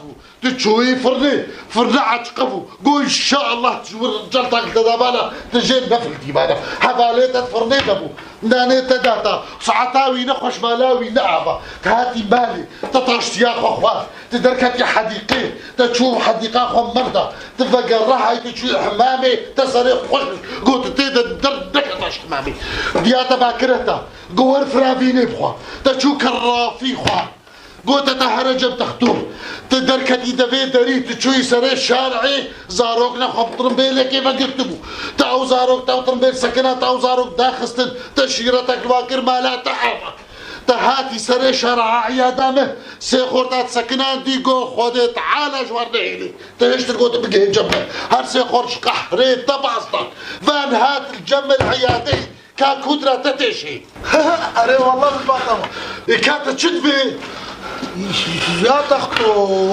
بو تشوي فرني عتقفو قول إن شاء الله تجور رجالتك تدابانا تجين نفلتي بانا حفاليتا فرني دبو نانيتا داتا صعتاوي نخوش مالاوي نعبا تهاتي مالي تطرشتيا خوخوات تدركتي حديقين تشوف حديقة خو مرضى تفقر راحة تشوف حمامي تصريح خوش قلت تيدا دردك حمامي دياتا باكرتا قوار فرافيني بخوا تشوف كرافي خوا قلت تهرج بتختور تدركتي دفي دريت تشوي سري شارعي زاروكنا خو طرمبيلة كيف قلتبو تاو زاروك تاو طرمبيل سكنة تاو زاروك داخستن تشيرتك الواكر ما لا تحرك تهاتي سري شرع عيادامه سيخورتات سكنان ديقو خودي تعالى جوارنيلي تهشت القوت بقيه جمع هر سيخورش قحري تبعصتك فان هات الجمع العيادي كان كدرة تتشي أري والله بالباطمة كانت تشد بي يا تخطو